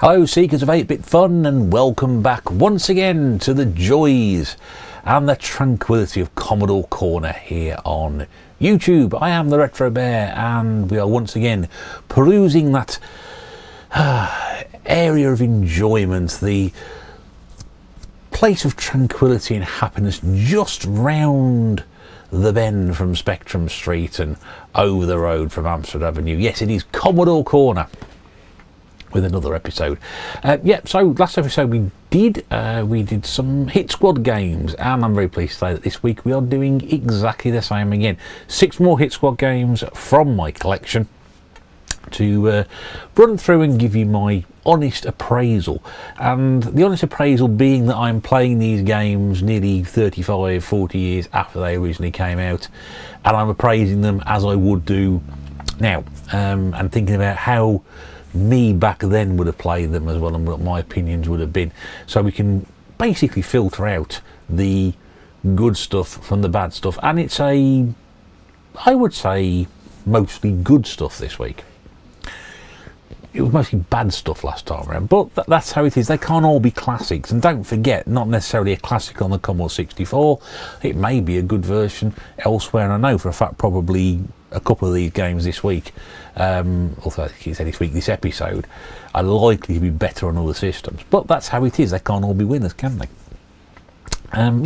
Hello seekers of 8-bit fun, and welcome back once again to the joys and the tranquility of Commodore Corner here on YouTube. I am the Retro Bear, and we are once again perusing that area of enjoyment, the place of tranquility and happiness just round the bend from Spectrum Street and over the road from Amstrad Avenue. Yes, it is Commodore Corner with another episode. So last episode we did some Hit Squad games, and I'm very pleased to say that this week we are doing exactly the same again. 6 more Hit Squad games from my collection to run through and give you my honest appraisal. And the honest appraisal being that I'm playing these games nearly 35-40 years after they originally came out, and I'm appraising them as I would do now, and thinking about how me back then would have played them as well, and what my opinions would have been, so we can basically filter out the good stuff from the bad stuff. And it's I would say mostly good stuff this week. It was mostly bad stuff last time around, but that's how it is. They can't all be classics, and don't forget, not necessarily a classic on the Commodore 64. It may be a good version elsewhere, and I know for a fact probably a couple of these games this week, although I keep saying this week, this episode, are likely to be better on other systems. But that's how it is. They can't all be winners, can they?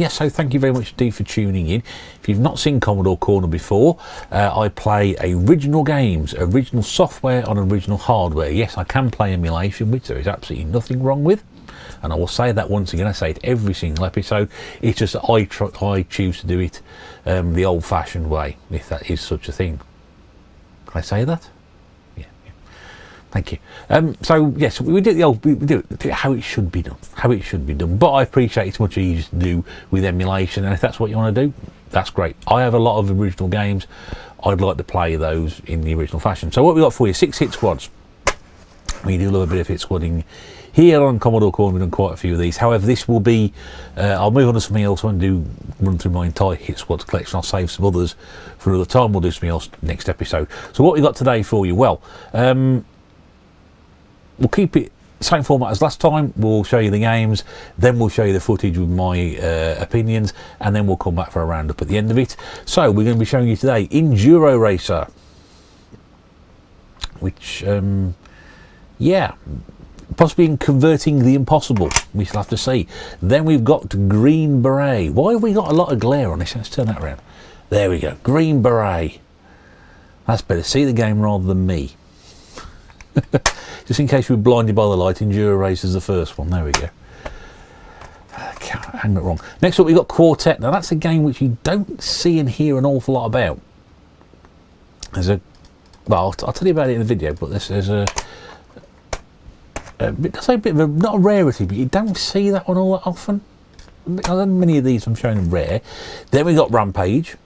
So thank you very much indeed for tuning in. If you've not seen Commodore Corner before, I play original games, original software on original hardware. Yes, I can play emulation, which there is absolutely nothing wrong with, and I will say that once again. I say it every single episode. It's just that I choose to do it the old-fashioned way, if that is such a thing. Can I say that? Yeah. Thank you. Yes, we do it how it should be done. But I appreciate it's much easier to do with emulation, and if that's what you want to do, that's great. I have a lot of original games. I'd like to play those in the original fashion. So what we got for you? 6 hit squads. We do love a bit of hit squadding here on Commodore Corner. We've done quite a few of these. However, this will be, I'll move on to something else and run through my entire Hit Squads collection. I'll save some others for another time. We'll do something else next episode. So what we got today for you? Well, we'll keep it same format as last time. We'll show you the games, then we'll show you the footage with my opinions, and then we'll come back for a roundup at the end of it. So we're going to be showing you today Enduro Racer, which, possibly in converting the impossible. We shall have to see. Then we've got Green Beret. Why have we got a lot of glare on this? Let's turn that around. There we go. Green Beret. That's better. See the game rather than me. Just in case we were blinded by the light, Enduro Racer is the first one. There we go. I got it wrong. Next up, we've got Quartet. Now, that's a game which you don't see and hear an awful lot about. I'll tell you about it in the video, but there's a bit of a, not a rarity, but you don't see that one all that often. Many of these I'm showing them rare. Then we got Rampage,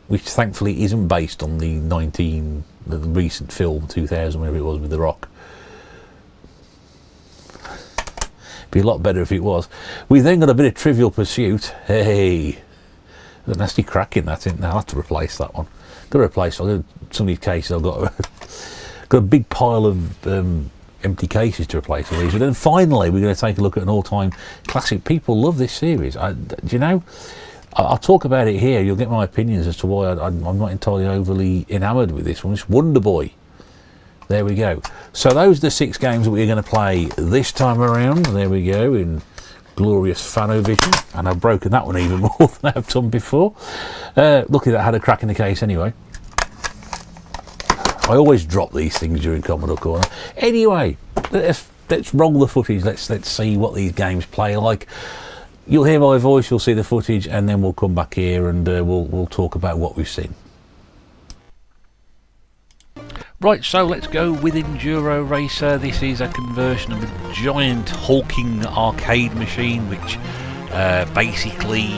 which thankfully isn't based on the recent film 2000, whatever it was, with The Rock. Be a lot better if it was. We then got a bit of Trivial Pursuit. Hey, there's a nasty crack in that, isn't there? I'll have to replace that one. Got to replace some of these cases. I've got a big pile of empty cases to replace all these. But then finally we're going to take a look at an all-time classic. People love this series. I'll talk about it here. You'll get my opinions as to why I'm not entirely overly enamoured with this one. It's Wonder Boy. There we go. So those are the 6 games that we're going to play this time around. There we go, in glorious Fanovision. And I've broken that one even more than I've done before. Lucky that had a crack in the case anyway. I always drop these things during Commodore Corner. Anyway, let's roll the footage. Let's see what these games play like. You'll hear my voice, you'll see the footage, and then we'll come back here and we'll talk about what we've seen. Right, so let's go with Enduro Racer. This is a conversion of a giant hulking arcade machine, which basically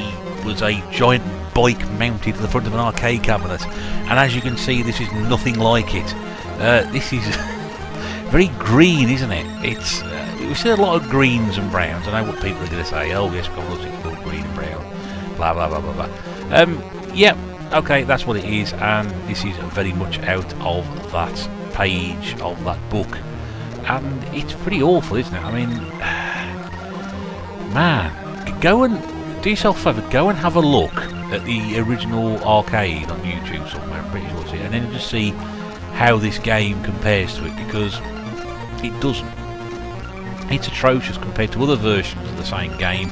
was a giant bike mounted to the front of an arcade cabinet. And as you can see, this is nothing like it. This is very green, isn't it? We see a lot of greens and browns. I know what people are going to say. Oh, yes, Commodore 64 green and brown. Blah, blah, blah, blah, blah. Okay, that's what it is. And this is very much out of that page of that book. and it's pretty awful, isn't it? I mean, man, go and do yourself a favour, go and have a look at the original arcade on YouTube somewhere, I'm pretty sure it's it, and then just see how this game compares to it, because it doesn't. It's atrocious compared to other versions of the same game.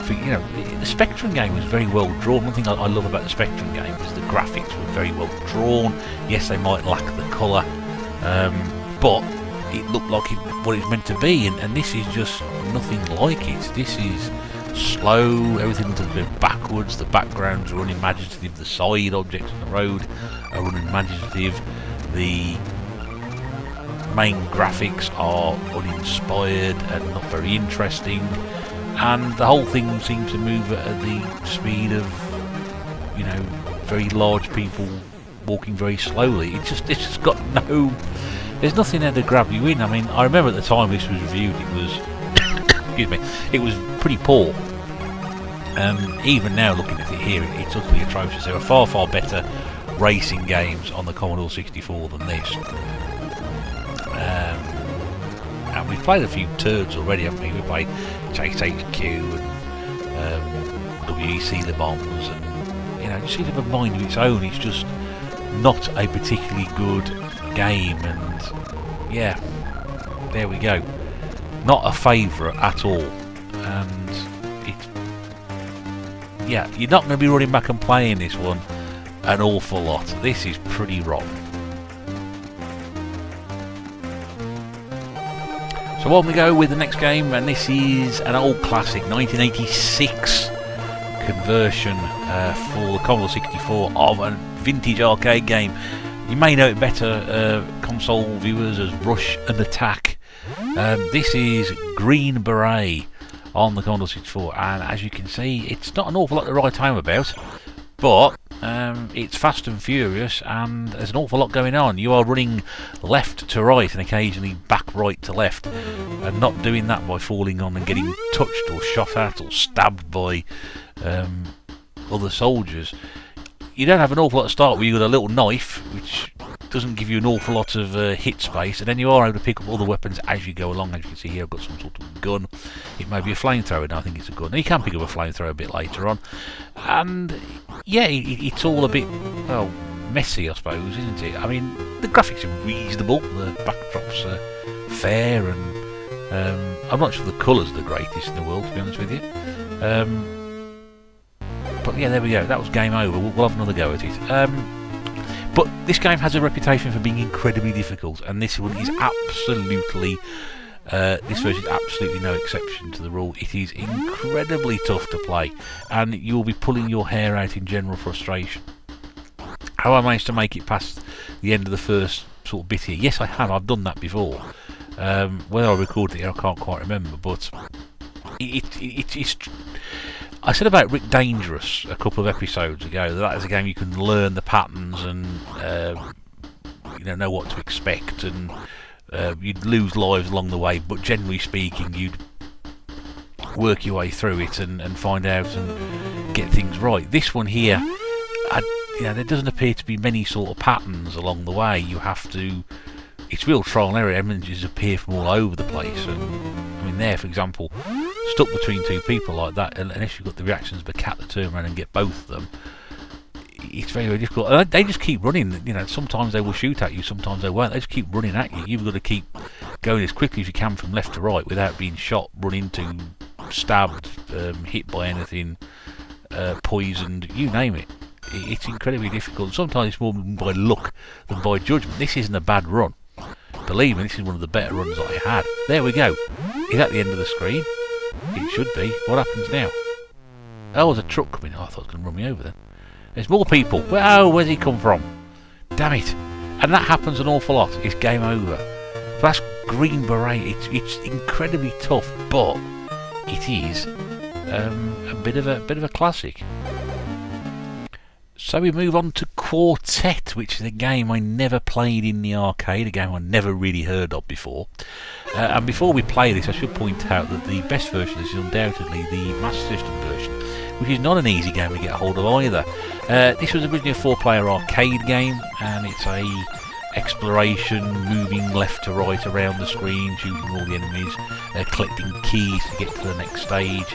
The Spectrum game was very well drawn. One thing I love about the Spectrum game is the graphics were very well drawn. Yes, they might lack the colour, but it looked like what it's meant to be, and this is just nothing like it. This is slow, everything looks a bit backwards, the backgrounds are unimaginative, the side objects on the road are unimaginative, the main graphics are uninspired and not very interesting, and the whole thing seems to move at the speed of, very large people walking very slowly. It's just got there's nothing there to grab you in. I mean, I remember at the time this was reviewed, it was excuse me, it was pretty poor. Even now, looking at it here, it's utterly atrocious. There are far better racing games on the Commodore 64 than this. And we've played a few turds already, haven't we? We played Chase HQ and WEC Le Mans, and it just seems to have a mind of its own. It's just not a particularly good game, and yeah, there we go. Not a favourite at all, and you're not going to be running back and playing this one an awful lot. This is pretty rotten. So on we go with the next game, and this is an old classic, 1986 conversion for the Commodore 64 of a vintage arcade game. You may know it better, console viewers, as Rush and Attack. This is Green Beret on the Commodore 64, and as you can see, it's not an awful lot to write home about, but it's fast and furious, and there's an awful lot going on. You are running left to right and occasionally back right to left, and not doing that by falling on and getting touched or shot at or stabbed by other soldiers. You don't have an awful lot to start with. You've got a little knife, which doesn't give you an awful lot of hit space, and then you are able to pick up other weapons as you go along. As you can see here, I've got some sort of gun. It may be a flamethrower, now I think it's a gun. And you can pick up a flamethrower a bit later on. And yeah, it's all a bit, well, messy, I suppose, isn't it? I mean, the graphics are reasonable, the backdrops are fair, and I'm not sure the colours are the greatest in the world, to be honest with you. But yeah, there we go. That was game over. We'll have another go at it. But this game has a reputation for being incredibly difficult, and this one is absolutely, this version is absolutely no exception to the rule. It is incredibly tough to play, and you will be pulling your hair out in general frustration. How I managed to make it past the end of the first sort of bit here? Yes, I have. I've done that before. Whether I recorded it here, I can't quite remember, but it's. I said about Rick Dangerous a couple of episodes ago that is a game you can learn the patterns and know what to expect, and you'd lose lives along the way, but generally speaking you'd work your way through it and find out and get things right. This one here, there doesn't appear to be many sort of patterns along the way. You have to, it's real trial and error. Images appear from all over the place, and I mean there, for example, stuck between two people like that, unless you've got the reactions of a cat to turn around and get both of them, it's very, very difficult. And they just keep running. Sometimes they will shoot at you, sometimes they won't. They just keep running at you. You've got to keep going as quickly as you can from left to right without being shot, run into, stabbed, hit by anything, poisoned, you name it. It's incredibly difficult. Sometimes it's more by luck than by judgment. This isn't a bad run. Believe me, this is one of the better runs that I had. There we go. Is that the end of the screen? It should be. What happens now? Oh, there's a truck coming. Oh, I thought it was going to run me over then. There's more people. Where's he come from? Damn it. And that happens an awful lot. It's game over. So that's Green Beret. It's incredibly tough, but it is a bit of a classic. So we move on to Quartet, which is a game I never played in the arcade, a game I never really heard of before. And before we play this, I should point out that the best version is undoubtedly the Master System version, which is not an easy game to get hold of either. This was originally a 4-player arcade game, and it's a exploration, moving left to right around the screen, shooting all the enemies, collecting keys to get to the next stage.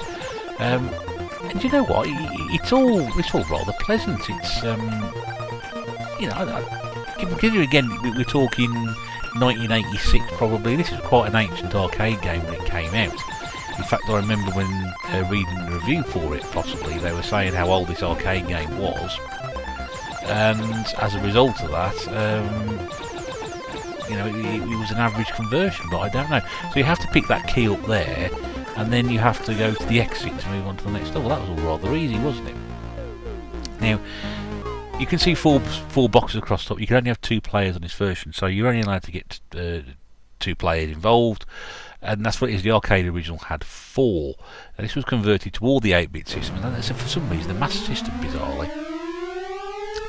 And you know what? It's all rather pleasant. It's give you again. We're talking 1986 probably. This is quite an ancient arcade game when it came out. In fact, I remember when reading the review for it, possibly they were saying how old this arcade game was, and as a result of that, it was an average conversion. But I don't know. So you have to pick that key up there, and then you have to go to the exit to move on to the next level. That was all rather easy, wasn't it? Now, you can see four boxes across the top. You can only have 2 players on this version, so you're only allowed to get 2 players involved, and that's what it is. The arcade original had 4, and this was converted to all the 8-bit system, and that's for some reason the Master System, bizarrely.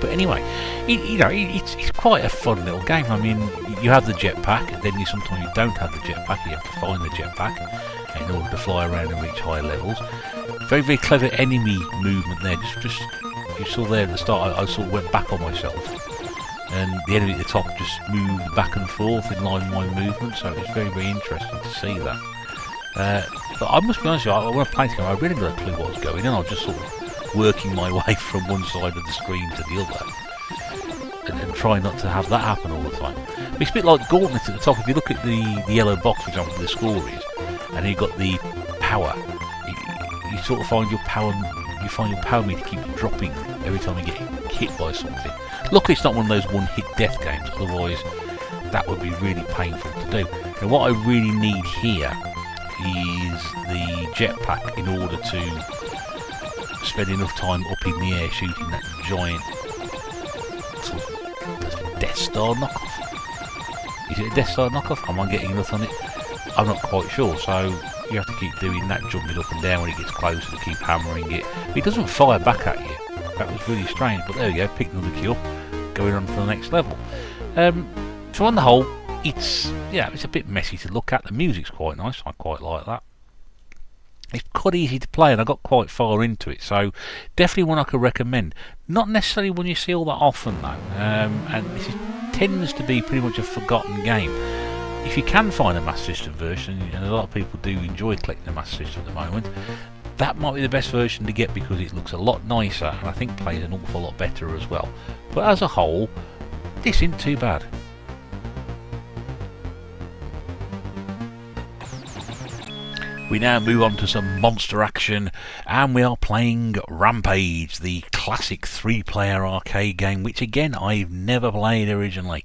But anyway, it's quite a fun little game. I mean, you have the jetpack, and then sometimes you don't have the jetpack. You have to find the jetpack in order to fly around and reach higher levels. Very, very clever enemy movement there. Just you saw there at the start, I sort of went back on myself, and the enemy at the top just moved back and forth in line with my movement, so it's very, very interesting to see that. But I must be honest with you, when I played this game, I really got a clue what was going on. I was just sort of working my way from one side of the screen to the other, and trying not to have that happen all the time. But it's a bit like Gauntlet at the top. If you look at the yellow box, for example, the score is, and you've got the power, you sort of find your power meter keeps dropping every time you get hit by something. Luckily it's not one of those one-hit death games, otherwise that would be really painful to do. And what I really need here is the jetpack in order to spend enough time up in the air shooting that giant sort of Death Star knockoff. Is it a Death Star knockoff? Am I getting enough on it? I'm not quite sure, so you have to keep doing that, jumping up and down when it gets closer to keep hammering it. It doesn't fire back at you. That was really strange, but there we go, pick another key up, going on to the next level. So on the whole, it's a bit messy to look at. The music's quite nice, I quite like that. It's quite easy to play, and I got quite far into it, so definitely one I could recommend. Not necessarily one you see all that often though, and this tends to be pretty much a forgotten game. If you can find a Master System version, and a lot of people do enjoy collecting the Master System at the moment, that might be the best version to get because it looks a lot nicer and I think plays an awful lot better as well. But as a whole, this isn't too bad. We now move on to some monster action, and we are playing Rampage, the classic 3-player arcade game, which again I've never played originally.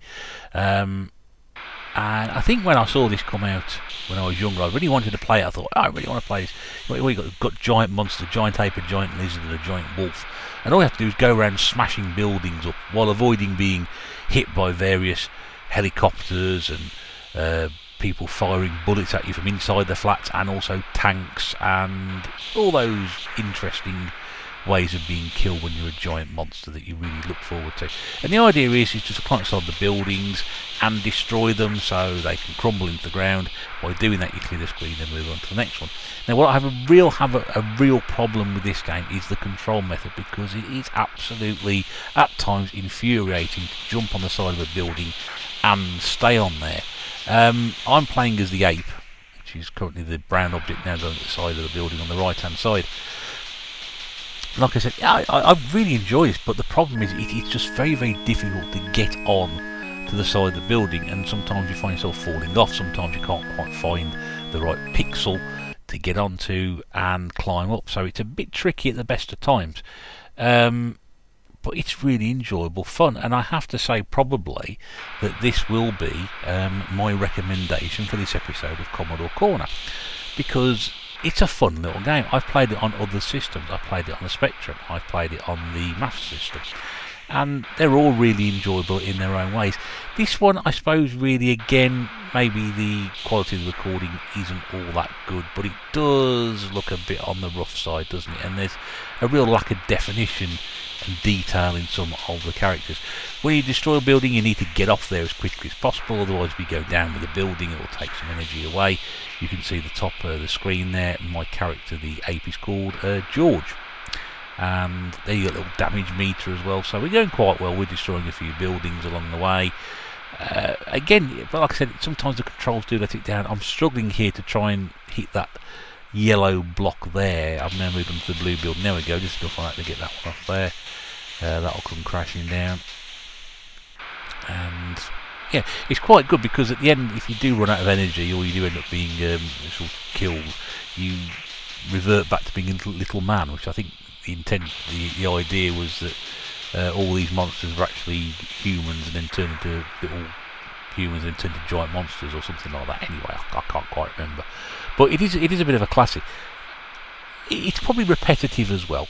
And I think when I saw this come out when I was younger, I really wanted to play it. I thought, I really want to play this. We've got giant monsters, giant ape, a giant lizard and a giant wolf. And all you have to do is go around smashing buildings up while avoiding being hit by various helicopters and people firing bullets at you from inside the flats, and also tanks and all those interesting ways of being killed when you're a giant monster that you really look forward to. And the idea is just to climb inside the buildings and destroy them so they can crumble into the ground. By doing that, you clear the screen and move on to the next one. Now, what I have a real problem with this game is the control method, because it is absolutely at times infuriating to jump on the side of a building and stay on there. I'm playing as the ape, which is currently the brown object now going at the side of the building on the right hand side. Like I said, I really enjoy this, but the problem is it's just very, very difficult to get on to the side of the building, and sometimes you find yourself falling off. Sometimes you can't quite find the right pixel to get onto and climb up, so it's a bit tricky at the best of times. But it's really enjoyable fun, and I have to say probably that this will be my recommendation for this episode of Commodore Corner, because it's a fun little game. I've played it on other systems. I've played it on the Spectrum. I've played it on the Master System. And they're all really enjoyable in their own ways. This one, I suppose, really, again, maybe the quality of the recording isn't all that good, but it does look a bit on the rough side, doesn't it? And there's a real lack of definition and detail in some of the characters. When you destroy a building, you need to get off there as quickly as possible, otherwise if you go down with the building it will take some energy away. You can see the top of the screen there. My character, the ape, is called George, and there you got a little damage meter as well, so we're going quite well. We're destroying a few buildings along the way, Again, but like I said, sometimes the controls do let it down. I'm struggling here to try and hit that yellow block there. I've now moved on to the blue build. There we go, just enough like that to get that one off there. That'll come crashing down. And yeah, it's quite good because at the end, if you do run out of energy or you do end up being sort of killed, you revert back to being a little man, which I think the idea was that all these monsters were actually humans and then turned into little humans and then turned into giant monsters or something like that. Anyway, I can't quite remember. But it is a bit of a classic. It's probably repetitive as well,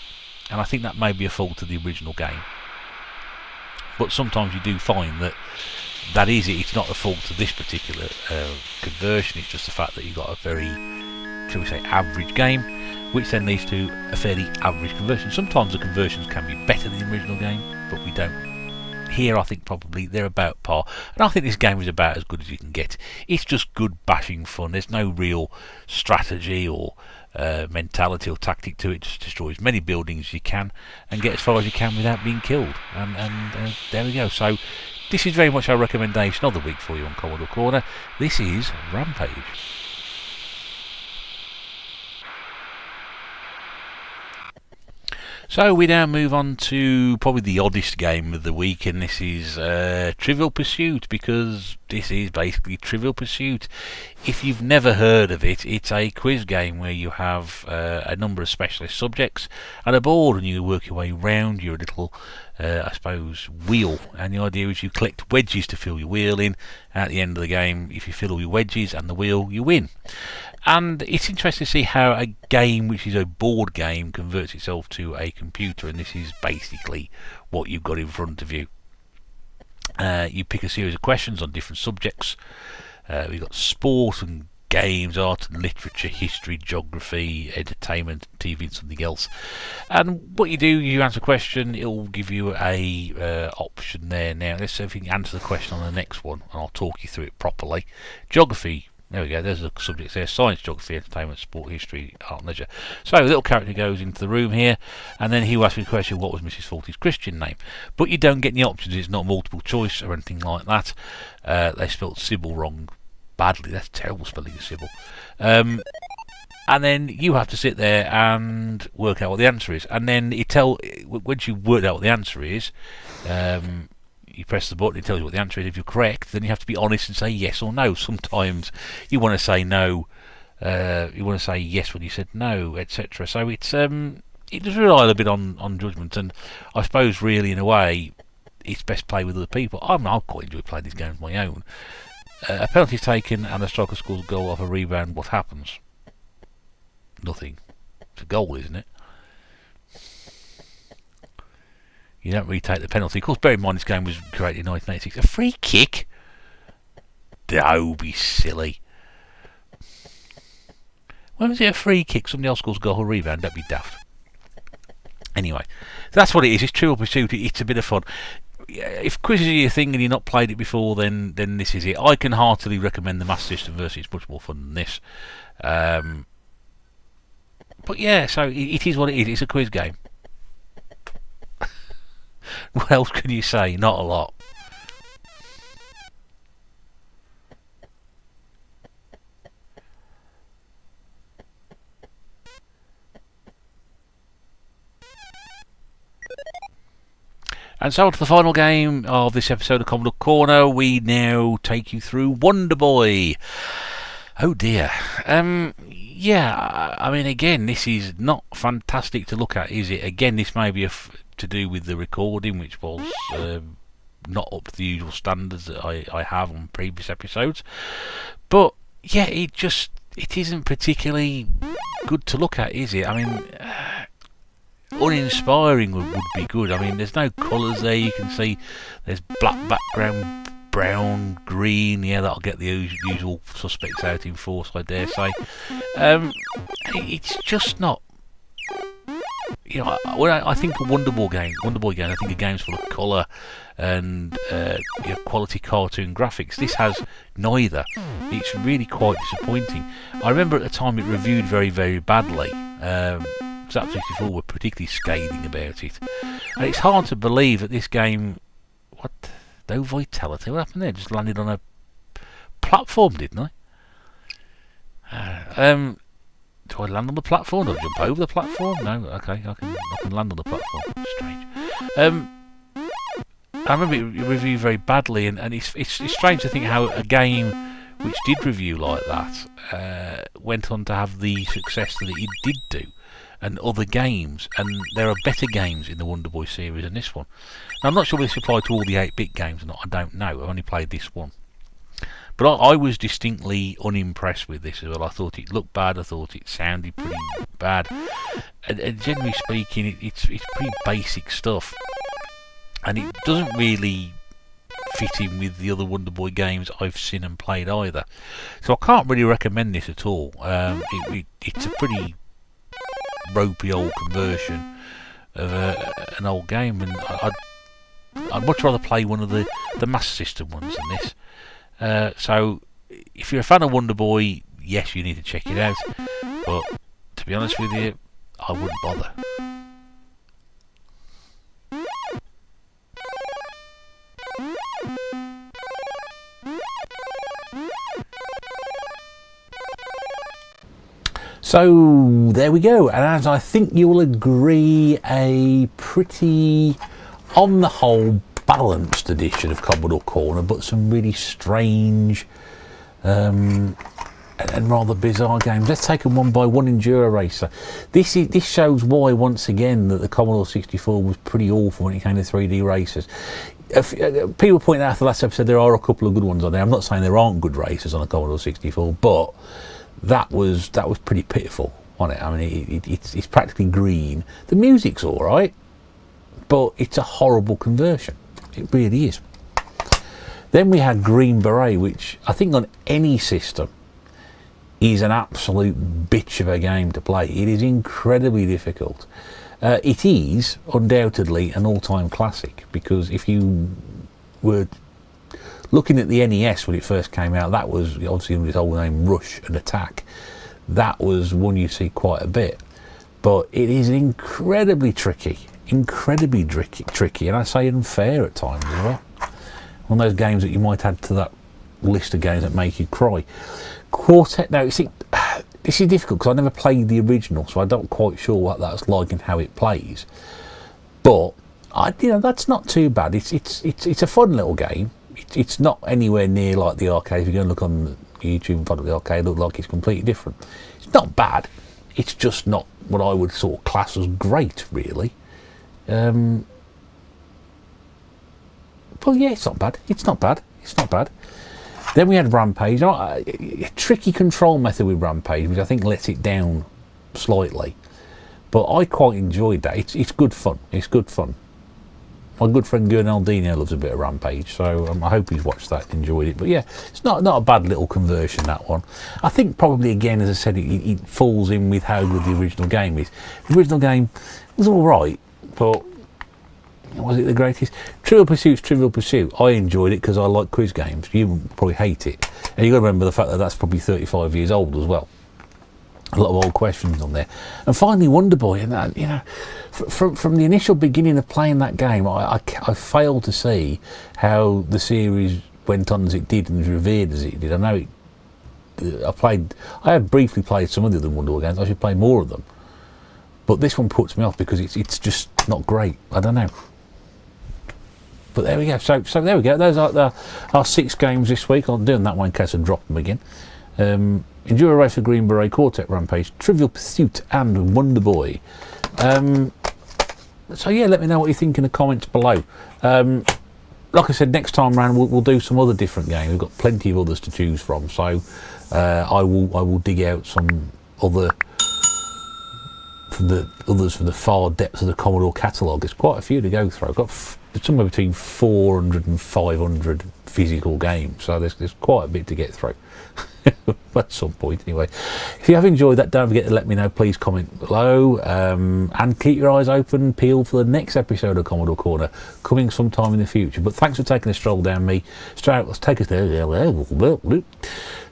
and I think that may be a fault of the original game. But sometimes you do find that is it. It's not the fault of this particular conversion. It's just the fact that you've got a very, shall we say, average game, which then leads to a fairly average conversion. Sometimes the conversions can be better than the original game, but we don't. Here, I think probably they're about par, and I think this game is about as good as you can get. It's just good bashing fun. There's no real strategy or mentality or tactic to it. Just destroy as many buildings as you can and get as far as you can without being killed. And there we go. So this is very much our recommendation of the week for you on Commodore Corner. This is Rampage. So we now move on to probably the oddest game of the week, and this is Trivial Pursuit, because this is basically Trivial Pursuit. If you've never heard of it, it's a quiz game where you have a number of specialist subjects and a board, and you work your way round your little, I suppose, wheel. And the idea is you collect wedges to fill your wheel in. At the end of the game, if you fill all your wedges and the wheel, you win. And it's interesting to see how a game which is a board game converts itself to a computer, and this is basically what you've got in front of you. You pick a series of questions on different subjects. We've got sport and games, art and literature, history, geography, entertainment, TV and something else. And what you do, you answer a question, it'll give you a option there. Now let's see if you can answer the question on the next one, and I'll talk you through it properly. Geography. There we go, there's the subjects there: science, geography, entertainment, sport, history, art and leisure. So the little character goes into the room here, and then he will ask you the question, what was Mrs. Faulty's Christian name? But you don't get any options, it's not multiple choice or anything like that. They spelled Sybil wrong badly, that's terrible spelling of Sybil. And then you have to sit there and work out what the answer is. And then once you've worked out what the answer is, you press the button, it tells you what the answer is. If you're correct, then you have to be honest and say yes or no. Sometimes you want to say no, you want to say yes when you said no, etc. So it does rely a bit on judgment, and I suppose really in a way it's best played with other people. I quite enjoy playing these games on my own. A penalty is taken and a striker scores a goal off a rebound. What happens? Nothing. It's a goal, isn't it? You don't really take the penalty. Of course, bear in mind this game was created in 1986. A free kick? Don't be silly. When was it a free kick? Somebody else scores a goal or rebound. Don't be daft. Anyway, that's what it is. It's Trivial Pursuit. It's a bit of fun. If quizzes are your thing and you've not played it before, then this is it. I can heartily recommend the Master System version. It's much more fun than this. But yeah, so it is what it is. It's a quiz game. What else can you say? Not a lot. And so on to the final game of this episode of Commodore Corner. We now take you through Wonder Boy. Oh dear. Yeah, I mean, again, this is not fantastic to look at, is it? Again, this may be to do with the recording, which was not up to the usual standards that I have on previous episodes. But yeah, it isn't particularly good to look at, is it? I mean, uninspiring would be good. I mean, there's no colours there. You can see there's black background, brown, green. Yeah, that'll get the usual suspects out in force, I dare say. It's just not. You know, when I think of Wonder Boy game, I think of games full of colour and quality cartoon graphics. This has neither. It's really quite disappointing. I remember at the time it reviewed very, very badly. C64 were particularly scathing about it, and it's hard to believe that this game, No vitality. What happened there? Just landed on a platform, didn't I? Do I land on the platform? Do I jump over the platform? No. Okay, I can land on the platform. Strange. I remember it reviewed very badly, and it's strange to think how a game which did review like that went on to have the success that it did do, and other games, and there are better games in the Wonder Boy series than this one. Now, I'm not sure this applied to all the 8-bit games or not, I don't know, I've only played this one. But I was distinctly unimpressed with this as well. I thought it looked bad, I thought it sounded pretty bad, and generally speaking, it's pretty basic stuff, and it doesn't really fit in with the other Wonder Boy games I've seen and played either. So I can't really recommend this at all. It's a pretty ropey old conversion of an old game, and I'd much rather play one of the Master System ones than this. So if you're a fan of Wonder Boy, yes, you need to check it out, but to be honest with you, I wouldn't bother. So there we go, and as I think you'll agree, a pretty, on the whole, balanced edition of Commodore Corner, but some really strange and rather bizarre games. Let's take them one by one. Enduro Racer. This shows why, once again, that the Commodore 64 was pretty awful when it came to 3D racers. People point out after the last episode there are a couple of good ones on there. I'm not saying there aren't good racers on the Commodore 64, but that was pretty pitiful, wasn't it? I mean, it's practically green. The music's all right, but it's a horrible conversion. It really is. Then we had Green Beret, which I think on any system is an absolute bitch of a game to play. It is incredibly difficult. It is undoubtedly an all-time classic, because if you were looking at the NES when it first came out, that was obviously with its old name Rush and Attack. That was one you see quite a bit, but it is incredibly tricky, and I say unfair at times as well. One of those games that you might add to that list of games that make you cry. Quartet. Now, you see, this is difficult because I never played the original, so I don't quite sure what that's like and how it plays. But that's not too bad. It's a fun little game. It's not anywhere near like the arcade. If you're going to look on YouTube and follow the arcade, it looks like it's completely different. It's not bad. It's just not what I would sort of class as great, really. Well, yeah, it's not bad. It's not bad. Then we had Rampage. A tricky control method with Rampage, which I think lets it down slightly. But I quite enjoyed that. It's good fun. My good friend Gernaldino loves a bit of Rampage, so I hope he's watched that and enjoyed it. But yeah, it's not a bad little conversion, that one. I think probably, again, as I said, it falls in with how good the original game is. The original game was all right, but was it the greatest? Trivial Pursuit. I enjoyed it because I like quiz games. You probably hate it. And you've got to remember the fact that that's probably 35 years old as well. A lot of old questions on there. And finally, Wonder Boy. And that, from the initial beginning of playing that game, I failed to see how the series went on as it did and as revered as it did. I know I had briefly played some of the other Wonder Boy games. I should play more of them. But this one puts me off because it's just not great. I don't know. But there we go. So there we go. Those are our 6 games this week. I'm doing that one in case I drop them again. Enduro Racer, Green Beret, Quartet, Rampage, Trivial Pursuit, and Wonder Boy. So yeah, let me know what you think in the comments below. Like I said, next time round we'll do some other different games. We've got plenty of others to choose from. So I will dig out some other from the far depths of the Commodore catalogue. There's quite a few to go through. I've got somewhere between 400 and 500 physical games, so there's quite a bit to get through at some point anyway. If you have enjoyed that, don't forget to let me know. Please comment below, and keep your eyes open, peeled for the next episode of Commodore Corner coming sometime in the future. But thanks for taking a stroll down me. Let's take us there.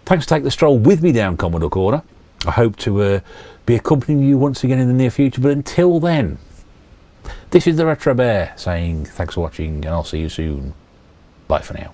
Thanks for taking the stroll with me down Commodore Corner. I hope to be accompanying you once again in the near future, but until then, this is the Retro Bear saying thanks for watching, and I'll see you soon. Bye for now.